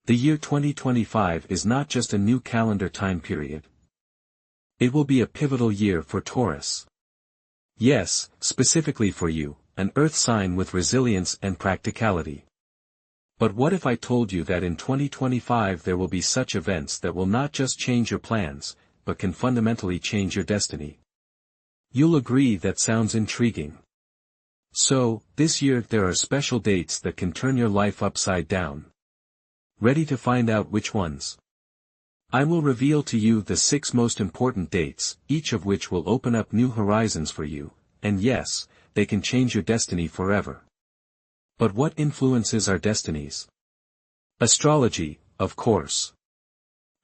The year 2025 is not just a new calendar time period. It will be a pivotal year for Taurus. Yes, specifically for you, an earth sign with resilience and practicality. But what if I told you that in 2025 there will be such events that will not just change your plans, but can fundamentally change your destiny? You'll agree that sounds intriguing. So, this year there are special dates that can turn your life upside down. Ready to find out which ones? I will reveal to you the 6 most important dates, each of which will open up new horizons for you, and yes, they can change your destiny forever. But what influences our destinies? Astrology, of course.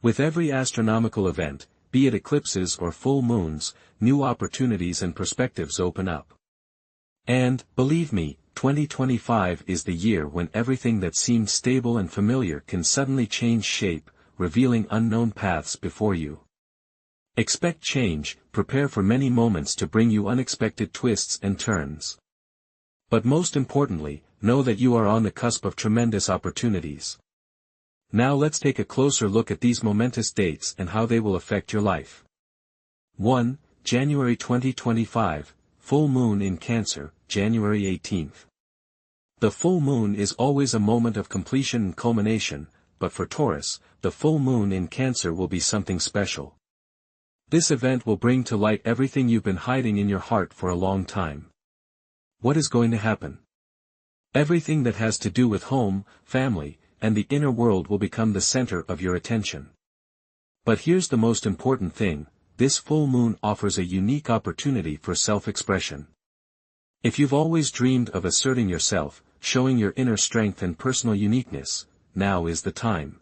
With every astronomical event, be it eclipses or full moons, new opportunities and perspectives open up. And, believe me, 2025 is the year when everything that seemed stable and familiar can suddenly change shape, revealing unknown paths before you. Expect change, prepare for many moments to bring you unexpected twists and turns. But most importantly, know that you are on the cusp of tremendous opportunities. Now let's take a closer look at these momentous dates and how they will affect your life. 1. January 2025, Full Moon in Cancer, January 18th. The full moon is always a moment of completion and culmination, but for Taurus, the full moon in Cancer will be something special. This event will bring to light everything you've been hiding in your heart for a long time. What is going to happen? Everything that has to do with home, family, and the inner world will become the center of your attention. But here's the most important thing, this full moon offers a unique opportunity for self-expression. If you've always dreamed of asserting yourself, showing your inner strength and personal uniqueness, now is the time.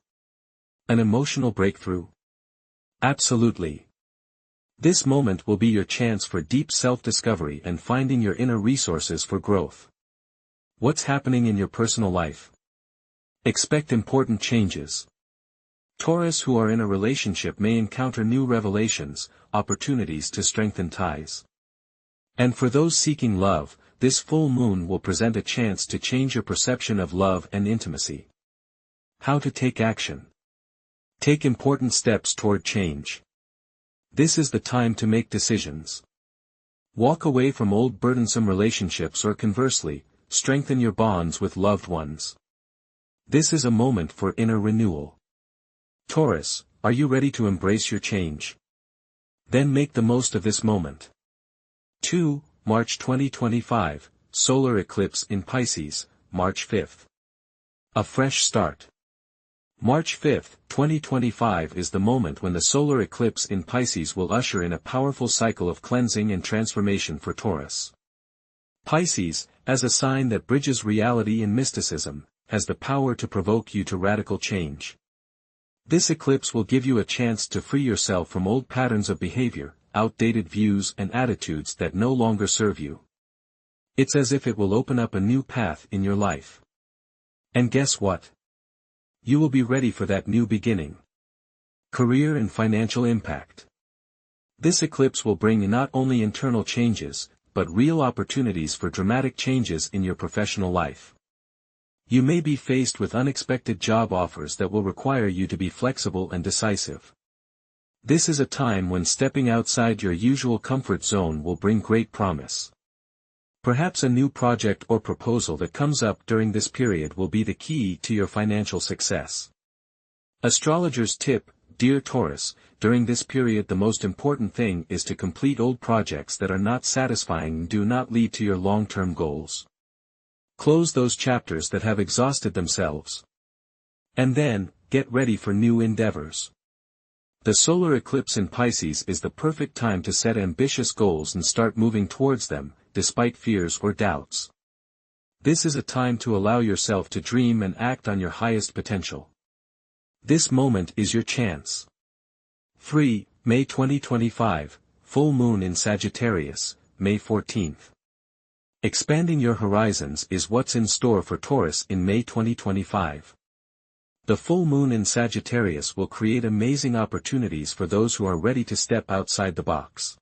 An emotional breakthrough? Absolutely. This moment will be your chance for deep self-discovery and finding your inner resources for growth. What's happening in your personal life? Expect important changes. Taurus who are in a relationship may encounter new revelations, opportunities to strengthen ties. And for those seeking love, this full moon will present a chance to change your perception of love and intimacy. How to take action? Take important steps toward change. This is the time to make decisions. Walk away from old burdensome relationships or conversely, strengthen your bonds with loved ones. This is a moment for inner renewal. Taurus, are you ready to embrace your change? Then make the most of this moment. 2. March 2025, Solar Eclipse in Pisces, March 5th. A fresh start. March 5, 2025 is the moment when the solar eclipse in Pisces will usher in a powerful cycle of cleansing and transformation for Taurus. Pisces, as a sign that bridges reality and mysticism, has the power to provoke you to radical change. This eclipse will give you a chance to free yourself from old patterns of behavior, outdated views and attitudes that no longer serve you. It's as if it will open up a new path in your life. And guess what? You will be ready for that new beginning. Career and financial impact. This eclipse will bring not only internal changes, but real opportunities for dramatic changes in your professional life. You may be faced with unexpected job offers that will require you to be flexible and decisive. This is a time when stepping outside your usual comfort zone will bring great promise. Perhaps a new project or proposal that comes up during this period will be the key to your financial success. Astrologer's tip, dear Taurus, during this period the most important thing is to complete old projects that are not satisfying and do not lead to your long-term goals. Close those chapters that have exhausted themselves. And then, get ready for new endeavors. The solar eclipse in Pisces is the perfect time to set ambitious goals and start moving towards them, despite fears or doubts. This is a time to allow yourself to dream and act on your highest potential. This moment is your chance. 3. May 2025, Full Moon in Sagittarius, May 14th. Expanding your horizons is what's in store for Taurus in May 2025. The full moon in Sagittarius will create amazing opportunities for those who are ready to step outside the box.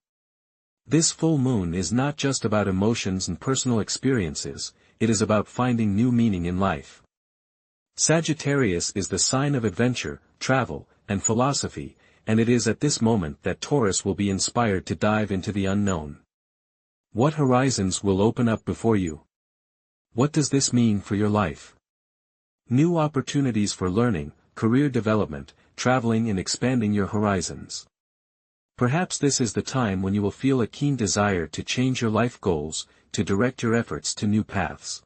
This full moon is not just about emotions and personal experiences, it is about finding new meaning in life. Sagittarius is the sign of adventure, travel, and philosophy, and it is at this moment that Taurus will be inspired to dive into the unknown. What horizons will open up before you? What does this mean for your life? New opportunities for learning, career development, traveling and expanding your horizons. Perhaps this is the time when you will feel a keen desire to change your life goals, to direct your efforts to new paths.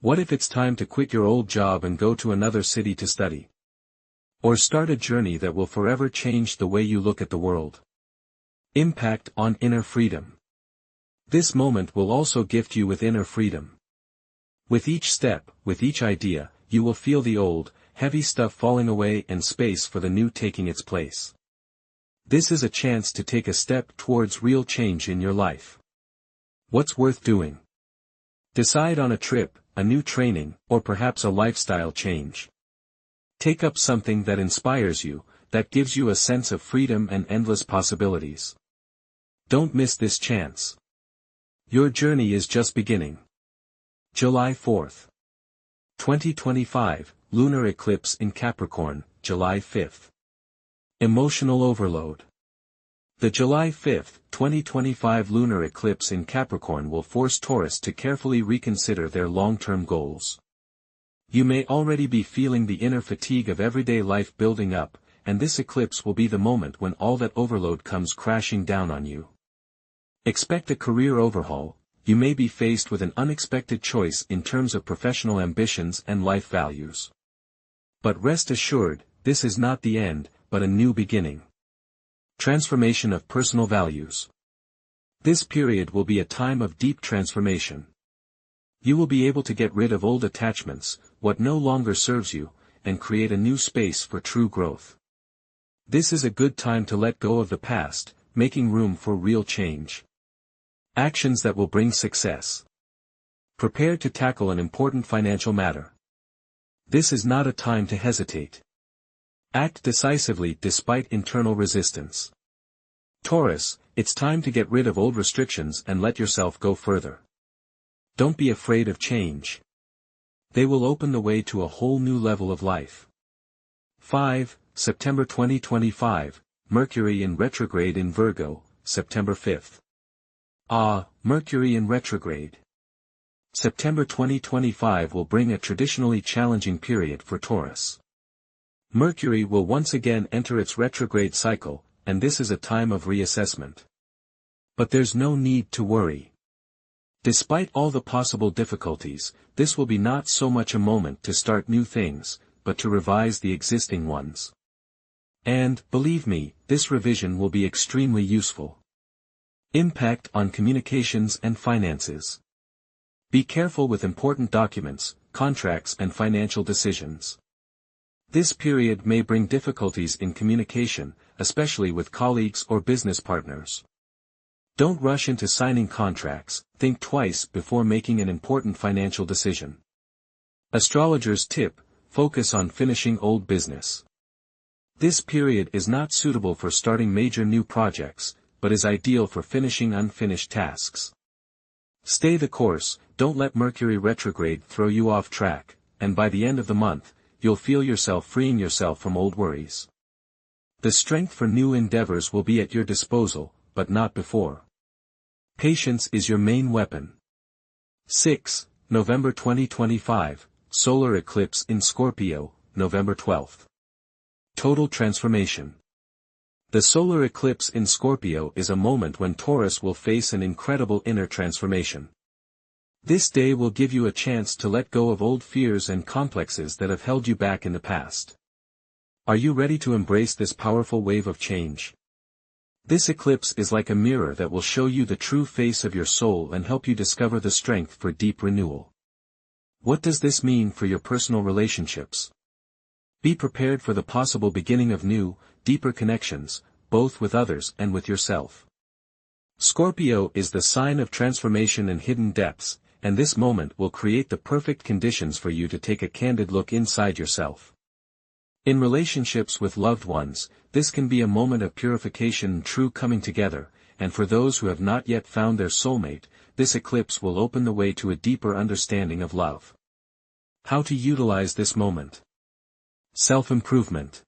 What if it's time to quit your old job and go to another city to study? Or start a journey that will forever change the way you look at the world? Impact on inner freedom. This moment will also gift you with inner freedom. With each step, with each idea, you will feel the old, heavy stuff falling away and space for the new taking its place. This is a chance to take a step towards real change in your life. What's worth doing? Decide on a trip, a new training, or perhaps a lifestyle change. Take up something that inspires you, that gives you a sense of freedom and endless possibilities. Don't miss this chance. Your journey is just beginning. July 4th. 2025, Lunar Eclipse in Capricorn, July 5th. Emotional overload. The July 5th, 2025 lunar eclipse in Capricorn will force Taurus to carefully reconsider their long-term goals. You may already be feeling the inner fatigue of everyday life building up, and this eclipse will be the moment when all that overload comes crashing down on you. Expect a career overhaul. You may be faced with an unexpected choice in terms of professional ambitions and life values. But rest assured, this is not the end, but a new beginning. Transformation of personal values. This period will be a time of deep transformation. You will be able to get rid of old attachments, what no longer serves you, and create a new space for true growth. This is a good time to let go of the past, making room for real change. Actions that will bring success. Prepare to tackle an important financial matter. This is not a time to hesitate. Act decisively despite internal resistance. Taurus, it's time to get rid of old restrictions and let yourself go further. Don't be afraid of change. They will open the way to a whole new level of life. 5. September 2025, Mercury in retrograde in Virgo, September 5th. Mercury in retrograde. September 2025 will bring a traditionally challenging period for Taurus. Mercury will once again enter its retrograde cycle, and this is a time of reassessment. But there's no need to worry. Despite all the possible difficulties, this will be not so much a moment to start new things, but to revise the existing ones. And, believe me, this revision will be extremely useful. Impact on communications and finances. Be careful with important documents, contracts and financial decisions. This period may bring difficulties in communication, especially with colleagues or business partners. Don't rush into signing contracts, think twice before making an important financial decision. Astrologer's tip: focus on finishing old business. This period is not suitable for starting major new projects, but is ideal for finishing unfinished tasks. Stay the course, don't let Mercury retrograde throw you off track, and by the end of the month, you'll feel yourself freeing yourself from old worries. The strength for new endeavors will be at your disposal, but not before. Patience is your main weapon. 6. November 2025, solar eclipse in Scorpio, November 12th. Total transformation. The solar eclipse in Scorpio is a moment when Taurus will face an incredible inner transformation. This day will give you a chance to let go of old fears and complexes that have held you back in the past. Are you ready to embrace this powerful wave of change? This eclipse is like a mirror that will show you the true face of your soul and help you discover the strength for deep renewal. What does this mean for your personal relationships? Be prepared for the possible beginning of new, deeper connections, both with others and with yourself. Scorpio is the sign of transformation and hidden depths, and this moment will create the perfect conditions for you to take a candid look inside yourself. In relationships with loved ones, this can be a moment of purification and true coming together, and for those who have not yet found their soulmate, this eclipse will open the way to a deeper understanding of love. How to utilize this moment. Self-improvement.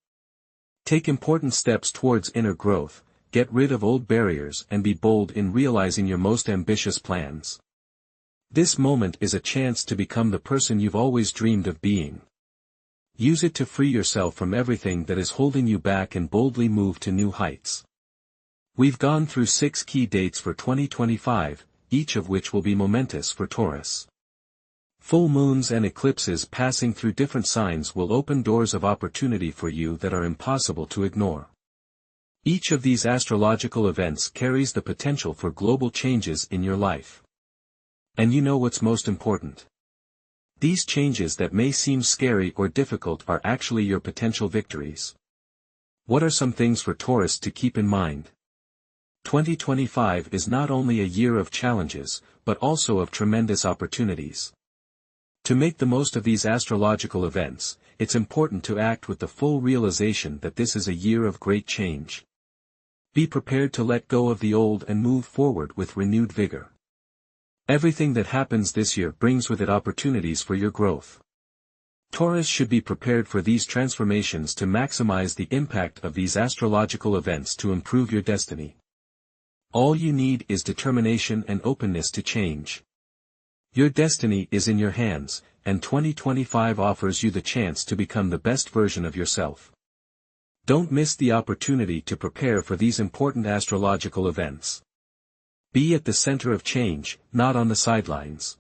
Take important steps towards inner growth, get rid of old barriers and be bold in realizing your most ambitious plans. This moment is a chance to become the person you've always dreamed of being. Use it to free yourself from everything that is holding you back and boldly move to new heights. We've gone through 6 key dates for 2025, each of which will be momentous for Taurus. Full moons and eclipses passing through different signs will open doors of opportunity for you that are impossible to ignore. Each of these astrological events carries the potential for global changes in your life. And you know what's most important. These changes that may seem scary or difficult are actually your potential victories. What are some things for Taurus to keep in mind? 2025 is not only a year of challenges, but also of tremendous opportunities. To make the most of these astrological events, it's important to act with the full realization that this is a year of great change. Be prepared to let go of the old and move forward with renewed vigor. Everything that happens this year brings with it opportunities for your growth. Taurus should be prepared for these transformations to maximize the impact of these astrological events to improve your destiny. All you need is determination and openness to change. Your destiny is in your hands, and 2025 offers you the chance to become the best version of yourself. Don't miss the opportunity to prepare for these important astrological events. Be at the center of change, not on the sidelines.